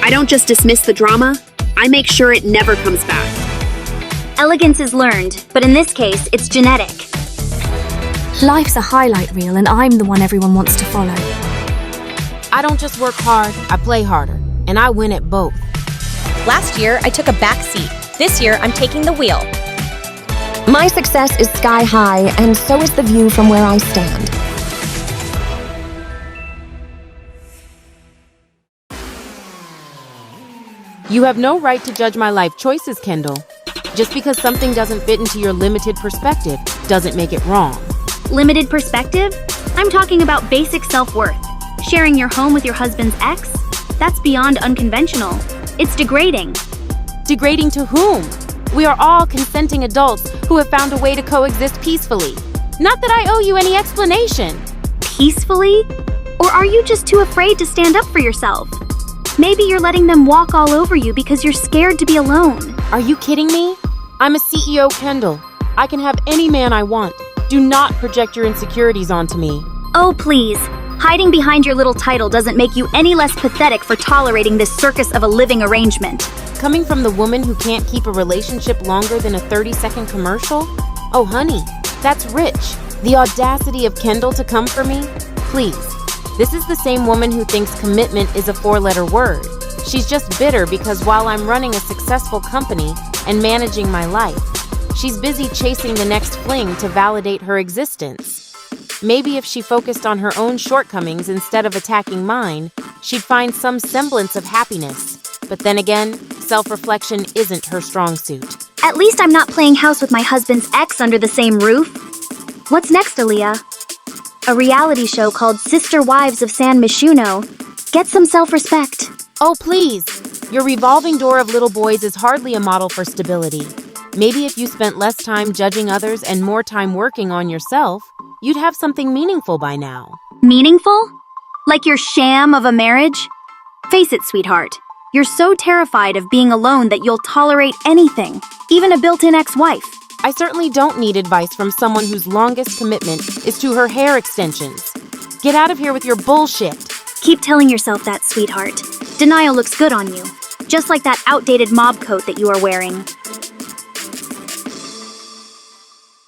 I don't just dismiss the drama, I make sure it never comes back. Elegance is learned, but in this case, it's genetic. Life's a highlight reel, and I'm the one everyone wants to follow. I don't just work hard, I play harder, and I win at both. Last year, I took a back seat. This year, I'm taking the wheel. My success is sky high, and so is the view from where I stand. You have no right to judge my life choices, Kendall. Just because something doesn't fit into your limited perspective doesn't make it wrong. Limited perspective? I'm talking about basic self-worth. Sharing your home with your husband's ex? That's beyond unconventional. It's degrading. Degrading to whom? We are all consenting adults who have found a way to coexist peacefully. Not that I owe you any explanation. Peacefully? Or are you just too afraid to stand up for yourself? Maybe you're letting them walk all over you because you're scared to be alone. Are you kidding me? I'm a CEO, Kendall. I can have any man I want. Do not project your insecurities onto me. Oh, please. Hiding behind your little title doesn't make you any less pathetic for tolerating this circus of a living arrangement. Coming from the woman who can't keep a relationship longer than a 30-second commercial? Oh, honey, that's rich. The audacity of Kendall to come for me? Please. This is the same woman who thinks commitment is a 4-letter word. She's just bitter because while I'm running a successful company and managing my life, she's busy chasing the next fling to validate her existence. Maybe if she focused on her own shortcomings instead of attacking mine, she'd find some semblance of happiness. But then again, self-reflection isn't her strong suit. At least I'm not playing house with my husband's ex under the same roof. What's next, Aaliyah? A reality show called Sister Wives of San Myshuno. Get some self-respect. Oh, please. Your revolving door of little boys is hardly a model for stability. Maybe if you spent less time judging others and more time working on yourself, you'd have something meaningful by now. Meaningful? Like your sham of a marriage? Face it, sweetheart. You're so terrified of being alone that you'll tolerate anything, even a built-in ex-wife. I certainly don't need advice from someone whose longest commitment is to her hair extensions. Get out of here with your bullshit. Keep telling yourself that, sweetheart. Denial looks good on you, just like that outdated mob coat that you are wearing.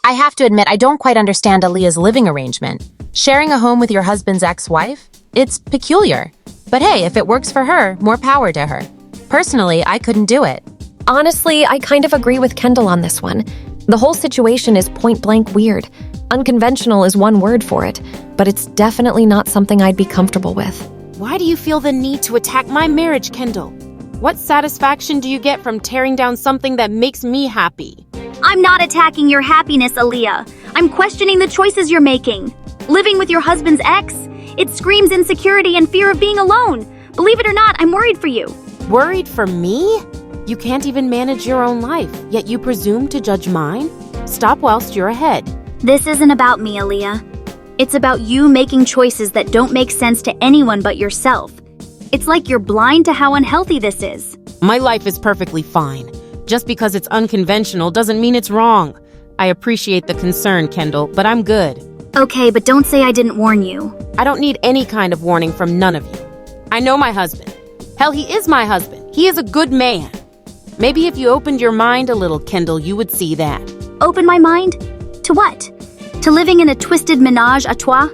I have to admit, I don't quite understand Aaliyah's living arrangement. Sharing a home with your husband's ex-wife? It's peculiar. But hey, if it works for her, more power to her. Personally, I couldn't do it. Honestly, I kind of agree with Kendall on this one. The whole situation is point-blank weird. Unconventional is one word for it, but it's definitely not something I'd be comfortable with. Why do you feel the need to attack my marriage, Kendall? What satisfaction do you get from tearing down something that makes me happy? I'm not attacking your happiness, Aaliyah. I'm questioning the choices you're making. Living with your husband's ex? It screams insecurity and fear of being alone. Believe it or not, I'm worried for you. Worried for me? You can't even manage your own life, yet you presume to judge mine? Stop whilst you're ahead. This isn't about me, Aaliyah. It's about you making choices that don't make sense to anyone but yourself. It's like you're blind to how unhealthy this is. My life is perfectly fine. Just because it's unconventional doesn't mean it's wrong. I appreciate the concern, Kendall, but I'm good. Okay, but don't say I didn't warn you. I don't need any kind of warning from none of you. I know my husband. Hell, he is my husband. He is a good man. Maybe if you opened your mind a little, Kendall, you would see that. Open my mind? To what? To living in a twisted ménage à trois?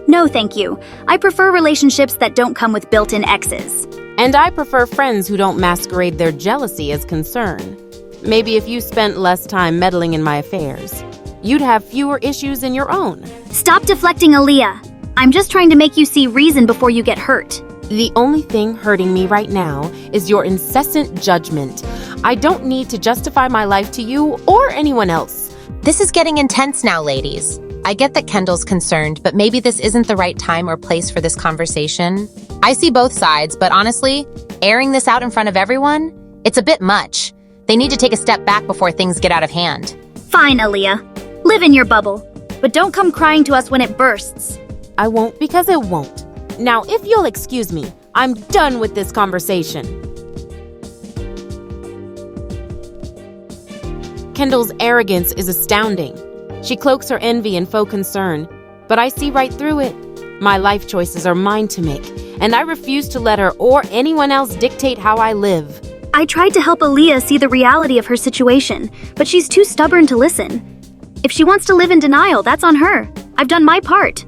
No, thank you. I prefer relationships that don't come with built-in exes. And I prefer friends who don't masquerade their jealousy as concern. Maybe if you spent less time meddling in my affairs, you'd have fewer issues in your own. Stop deflecting, Aaliyah. I'm just trying to make you see reason before you get hurt. The only thing hurting me right now is your incessant judgment. I don't need to justify my life to you or anyone else. This is getting intense now, ladies. I get that Kendall's concerned, but maybe this isn't the right time or place for this conversation. I see both sides, but honestly, airing this out in front of everyone, it's a bit much. They need to take a step back before things get out of hand. Fine, Aaliyah. Live in your bubble, but don't come crying to us when it bursts. I won't because it won't. Now, if you'll excuse me, I'm done with this conversation. Kendall's arrogance is astounding. She cloaks her envy and faux concern, but I see right through it. My life choices are mine to make, and I refuse to let her or anyone else dictate how I live. I tried to help Aaliyah see the reality of her situation, but she's too stubborn to listen. If she wants to live in denial, that's on her. I've done my part.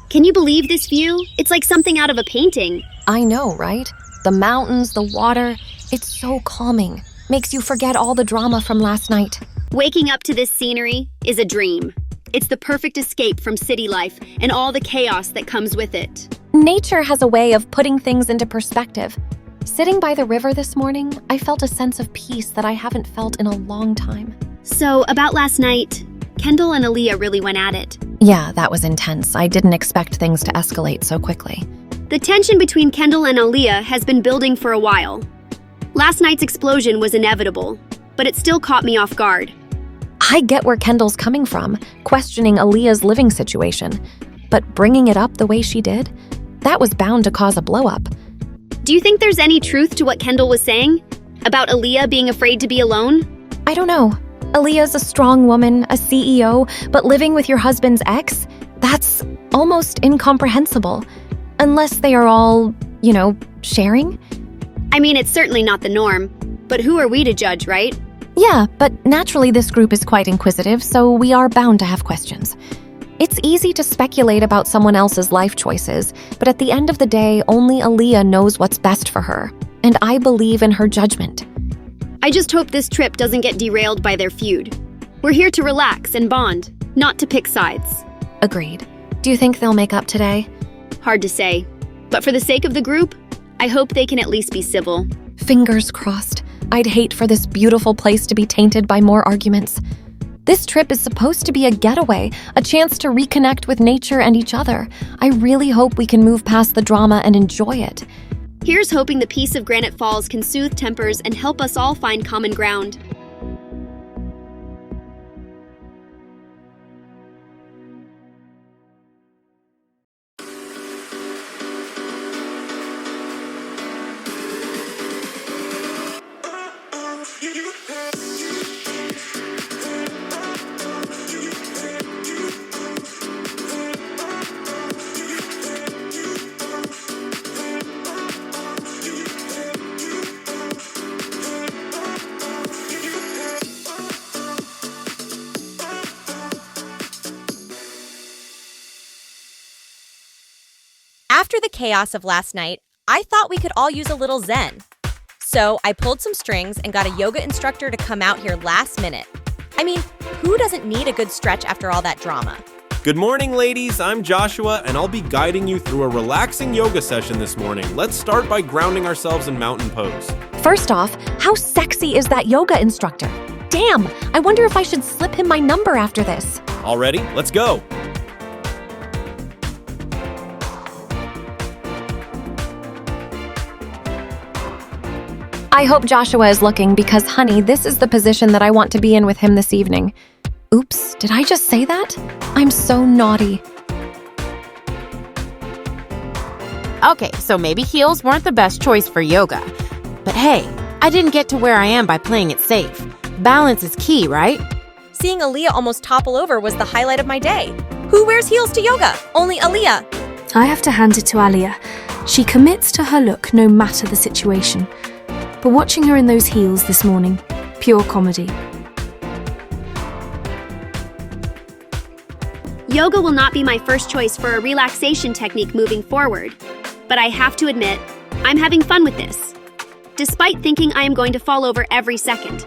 Can you believe this view? It's like something out of a painting. I know, right? The mountains, the water, it's so calming. Makes you forget all the drama from last night. Waking up to this scenery is a dream. It's the perfect escape from city life and all the chaos that comes with it. Nature has a way of putting things into perspective. Sitting by the river this morning, I felt a sense of peace that I haven't felt in a long time. So, about last night, Kendall and Aaliyah really went at it. Yeah, that was intense. I didn't expect things to escalate so quickly. The tension between Kendall and Aaliyah has been building for a while. Last night's explosion was inevitable, but it still caught me off guard. I get where Kendall's coming from, questioning Aaliyah's living situation. But bringing it up the way she did, that was bound to cause a blow-up. Do you think there's any truth to what Kendall was saying? About Aaliyah being afraid to be alone? I don't know. Aaliyah's a strong woman, a CEO, but living with your husband's ex? That's almost incomprehensible. Unless they are all, sharing? I mean, it's certainly not the norm, but who are we to judge, right? Yeah, but naturally this group is quite inquisitive, so we are bound to have questions. It's easy to speculate about someone else's life choices, but at the end of the day, only Aaliyah knows what's best for her, and I believe in her judgment. I just hope this trip doesn't get derailed by their feud. We're here to relax and bond, not to pick sides. Agreed. Do you think they'll make up today? Hard to say, but for the sake of the group, I hope they can at least be civil. Fingers crossed. I'd hate for this beautiful place to be tainted by more arguments. This trip is supposed to be a getaway, a chance to reconnect with nature and each other. I really hope we can move past the drama and enjoy it. Here's hoping the peace of Granite Falls can soothe tempers and help us all find common ground. After the chaos of last night, I thought we could all use a little zen. So I pulled some strings and got a yoga instructor to come out here last minute. I mean, who doesn't need a good stretch after all that drama? Good morning, ladies. I'm Joshua, and I'll be guiding you through a relaxing yoga session this morning. Let's start by grounding ourselves in mountain pose. First off, how sexy is that yoga instructor? Damn, I wonder if I should slip him my number after this. All ready? Let's go. I hope Joshua is looking because, honey, this is the position that I want to be in with him this evening. Oops, did I just say that? I'm so naughty. Okay, so maybe heels weren't the best choice for yoga. But hey, I didn't get to where I am by playing it safe. Balance is key, right? Seeing Aaliyah almost topple over was the highlight of my day. Who wears heels to yoga? Only Aaliyah. I have to hand it to Aliyah. She commits to her look no matter the situation. But watching her in those heels this morning, pure comedy. Yoga will not be my first choice for a relaxation technique moving forward, but I have to admit, I'm having fun with this, despite thinking I am going to fall over every second.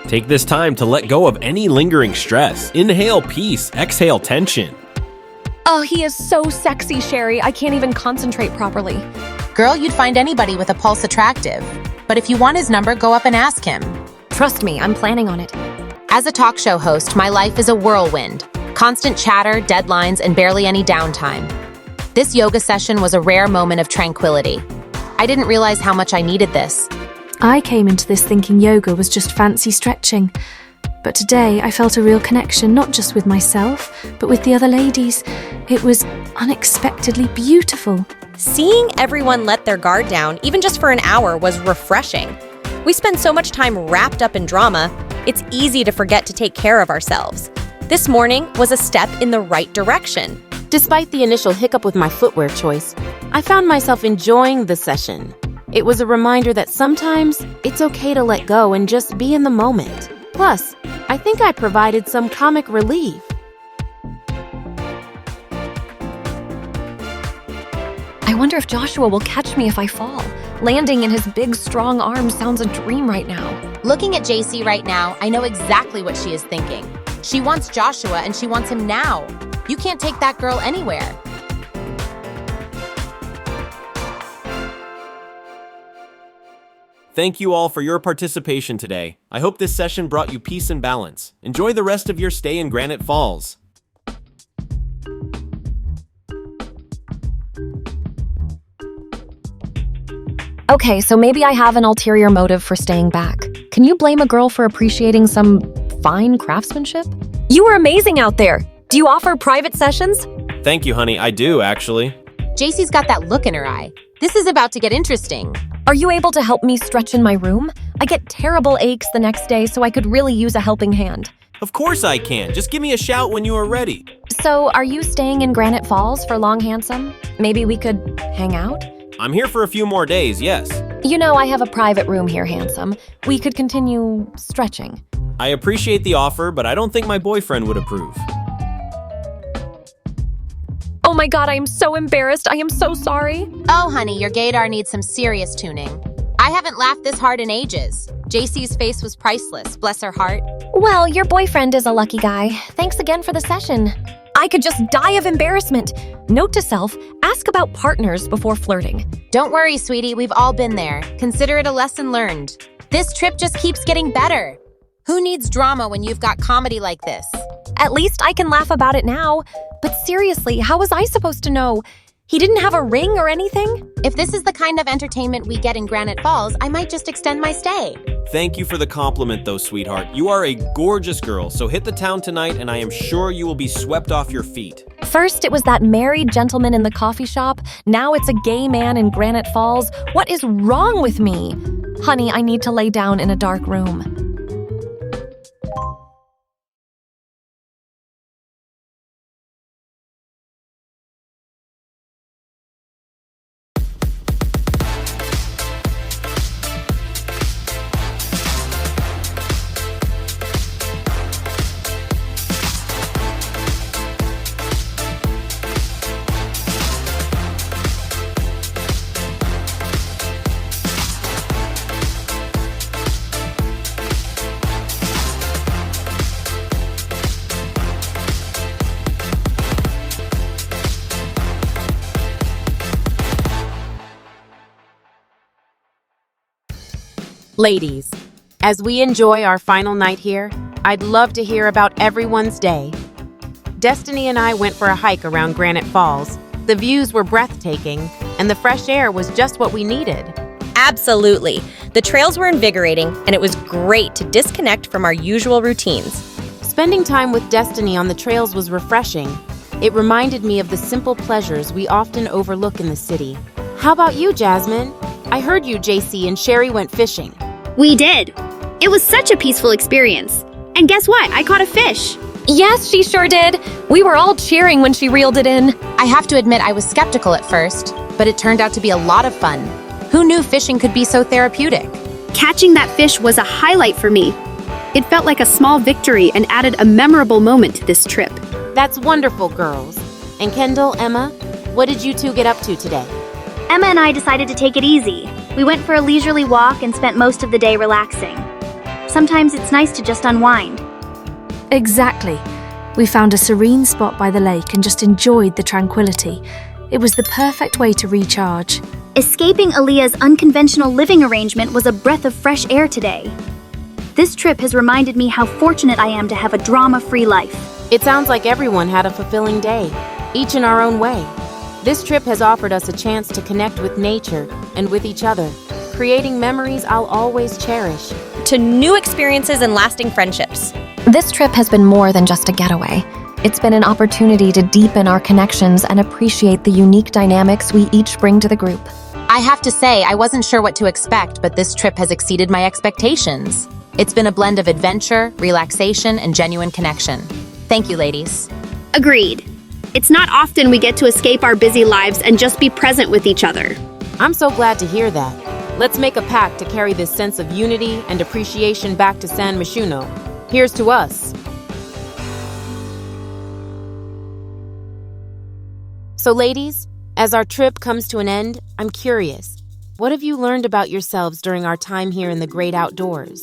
Take this time to let go of any lingering stress. Inhale peace, exhale tension. Oh, he is so sexy, Sherry. I can't even concentrate properly. Girl, you'd find anybody with a pulse attractive. But if you want his number, go up and ask him. Trust me, I'm planning on it. As a talk show host, my life is a whirlwind. Constant chatter, deadlines, and barely any downtime. This yoga session was a rare moment of tranquility. I didn't realize how much I needed this. I came into this thinking yoga was just fancy stretching. But today I felt a real connection, not just with myself, but with the other ladies. It was unexpectedly beautiful. Seeing everyone let their guard down, even just for an hour, was refreshing. We spend so much time wrapped up in drama, it's easy to forget to take care of ourselves. This morning was a step in the right direction. Despite the initial hiccup with my footwear choice, I found myself enjoying the session. It was a reminder that sometimes it's okay to let go and just be in the moment. Plus, I think I provided some comic relief. I wonder if Joshua will catch me if I fall. Landing in his big, strong arms sounds a dream right now. Looking at JC right now, I know exactly what she is thinking. She wants Joshua and she wants him now. You can't take that girl anywhere. Thank you all for your participation today. I hope this session brought you peace and balance. Enjoy the rest of your stay in Granite Falls. Okay, so maybe I have an ulterior motive for staying back. Can you blame a girl for appreciating some fine craftsmanship? You were amazing out there. Do you offer private sessions? Thank you, honey. I do, actually. JC's got that look in her eye. This is about to get interesting. Are you able to help me stretch in my room? I get terrible aches the next day, so I could really use a helping hand. Of course I can. Just give me a shout when you are ready. So, are you staying in Granite Falls for long, handsome? Maybe we could hang out? I'm here for a few more days, yes. You know, I have a private room here, handsome. We could continue stretching. I appreciate the offer, but I don't think my boyfriend would approve. Oh my god, I am so embarrassed. I am so sorry. Oh, honey, your gaydar needs some serious tuning. I haven't laughed this hard in ages. JC's face was priceless, bless her heart. Well, your boyfriend is a lucky guy. Thanks again for the session. I could just die of embarrassment. Note to self, ask about partners before flirting. Don't worry, sweetie, we've all been there. Consider it a lesson learned. This trip just keeps getting better. Who needs drama when you've got comedy like this? At least I can laugh about it now. But seriously, how was I supposed to know? He didn't have a ring or anything? If this is the kind of entertainment we get in Granite Falls, I might just extend my stay. Thank you for the compliment, though, sweetheart. You are a gorgeous girl, so hit the town tonight, and I am sure you will be swept off your feet. First, it was that married gentleman in the coffee shop. Now it's a gay man in Granite Falls. What is wrong with me? Honey, I need to lay down in a dark room. Ladies, as we enjoy our final night here, I'd love to hear about everyone's day. Destiny and I went for a hike around Granite Falls. The views were breathtaking, and the fresh air was just what we needed. Absolutely. The trails were invigorating, and it was great to disconnect from our usual routines. Spending time with Destiny on the trails was refreshing. It reminded me of the simple pleasures we often overlook in the city. How about you, Jasmine? I heard you, JC, and Sherry went fishing. We did. It was such a peaceful experience. And guess what? I caught a fish. Yes, she sure did. We were all cheering when she reeled it in. I have to admit I was skeptical at first, but it turned out to be a lot of fun. Who knew fishing could be so therapeutic? Catching that fish was a highlight for me. It felt like a small victory and added a memorable moment to this trip. That's wonderful, girls. And Kendall, Emma, what did you two get up to today? Emma and I decided to take it easy. We went for a leisurely walk and spent most of the day relaxing. Sometimes it's nice to just unwind. Exactly. We found a serene spot by the lake and just enjoyed the tranquility. It was the perfect way to recharge. Escaping Aaliyah's unconventional living arrangement was a breath of fresh air today. This trip has reminded me how fortunate I am to have a drama-free life. It sounds like everyone had a fulfilling day, each in our own way. This trip has offered us a chance to connect with nature and with each other, creating memories I'll always cherish. To new experiences and lasting friendships. This trip has been more than just a getaway. It's been an opportunity to deepen our connections and appreciate the unique dynamics we each bring to the group. I have to say, I wasn't sure what to expect, but this trip has exceeded my expectations. It's been a blend of adventure, relaxation, and genuine connection. Thank you, ladies. Agreed. It's not often we get to escape our busy lives and just be present with each other. I'm so glad to hear that. Let's make a pact to carry this sense of unity and appreciation back to San Myshuno. Here's to us. So ladies, as our trip comes to an end, I'm curious. What have you learned about yourselves during our time here in the great outdoors?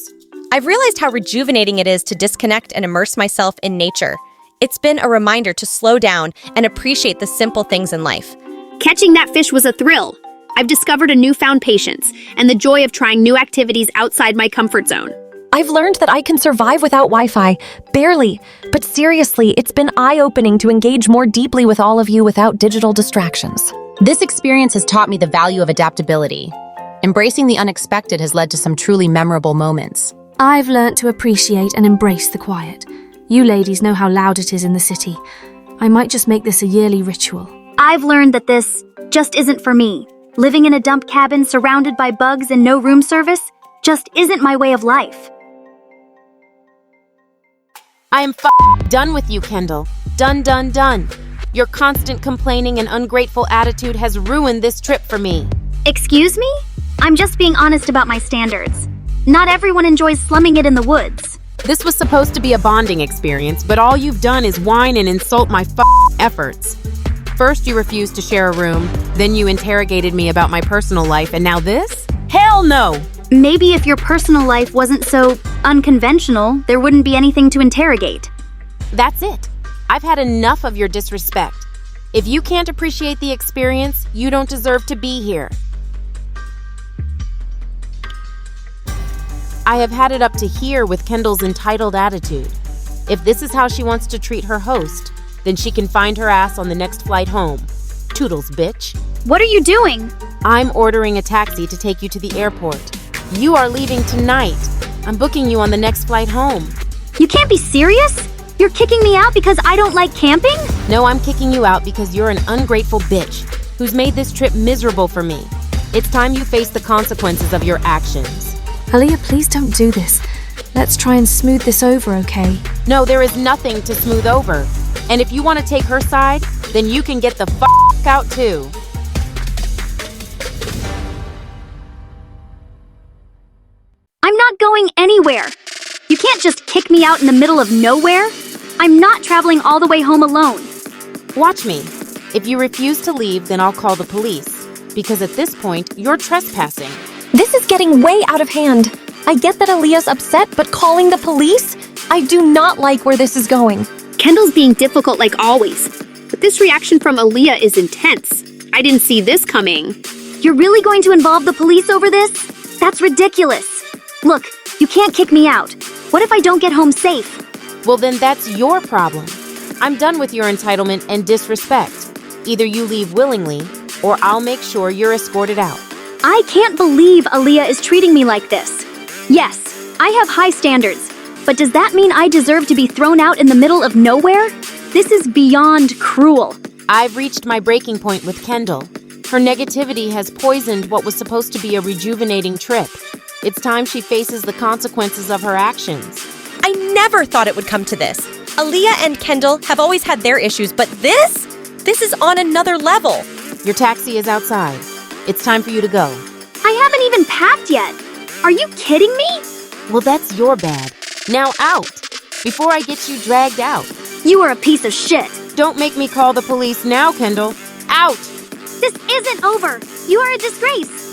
I've realized how rejuvenating it is to disconnect and immerse myself in nature. It's been a reminder to slow down and appreciate the simple things in life. Catching that fish was a thrill. I've discovered a newfound patience and the joy of trying new activities outside my comfort zone. I've learned that I can survive without Wi-Fi, barely. But seriously, it's been eye-opening to engage more deeply with all of you without digital distractions. This experience has taught me the value of adaptability. Embracing the unexpected has led to some truly memorable moments. I've learnt to appreciate and embrace the quiet. You ladies know how loud it is in the city. I might just make this a yearly ritual. I've learned that this just isn't for me. Living in a dump cabin surrounded by bugs and no room service just isn't my way of life. I am done with you, Kendall. Done. Your constant complaining and ungrateful attitude has ruined this trip for me. Excuse me? I'm just being honest about my standards. Not everyone enjoys slumming it in the woods. This was supposed to be a bonding experience, but all you've done is whine and insult my efforts. First you refused to share a room, then you interrogated me about my personal life, and now this? Hell no! Maybe if your personal life wasn't so unconventional, there wouldn't be anything to interrogate. That's it. I've had enough of your disrespect. If you can't appreciate the experience, you don't deserve to be here. I have had it up to here with Kendall's entitled attitude. If this is how she wants to treat her host, then she can find her ass on the next flight home. Toodles, bitch. What are you doing? I'm ordering a taxi to take you to the airport. You are leaving tonight. I'm booking you on the next flight home. You can't be serious? You're kicking me out because I don't like camping? No, I'm kicking you out because you're an ungrateful bitch who's made this trip miserable for me. It's time you face the consequences of your actions. Aaliyah, please don't do this. Let's try and smooth this over, okay? No, there is nothing to smooth over. And if you want to take her side, then you can get the out too. I'm not going anywhere. You can't just kick me out in the middle of nowhere. I'm not traveling all the way home alone. Watch me. If you refuse to leave, then I'll call the police. Because at this point, you're trespassing. This is getting way out of hand. I get that Aaliyah's upset, but calling the police? I do not like where this is going. Kendall's being difficult like always, but this reaction from Aaliyah is intense. I didn't see this coming. You're really going to involve the police over this? That's ridiculous. Look, you can't kick me out. What if I don't get home safe? Well, then that's your problem. I'm done with your entitlement and disrespect. Either you leave willingly, or I'll make sure you're escorted out. I can't believe Aaliyah is treating me like this. Yes, I have high standards, but does that mean I deserve to be thrown out in the middle of nowhere? This is beyond cruel. I've reached my breaking point with Kendall. Her negativity has poisoned what was supposed to be a rejuvenating trip. It's time she faces the consequences of her actions. I never thought it would come to this. Aaliyah and Kendall have always had their issues, but this is on another level. Your taxi is outside. It's time for you to go. I haven't even packed yet. Are you kidding me? Well, that's your bad. Now out, before I get you dragged out. You are a piece of shit. Don't make me call the police now, Kendall. Out! This isn't over. You are a disgrace.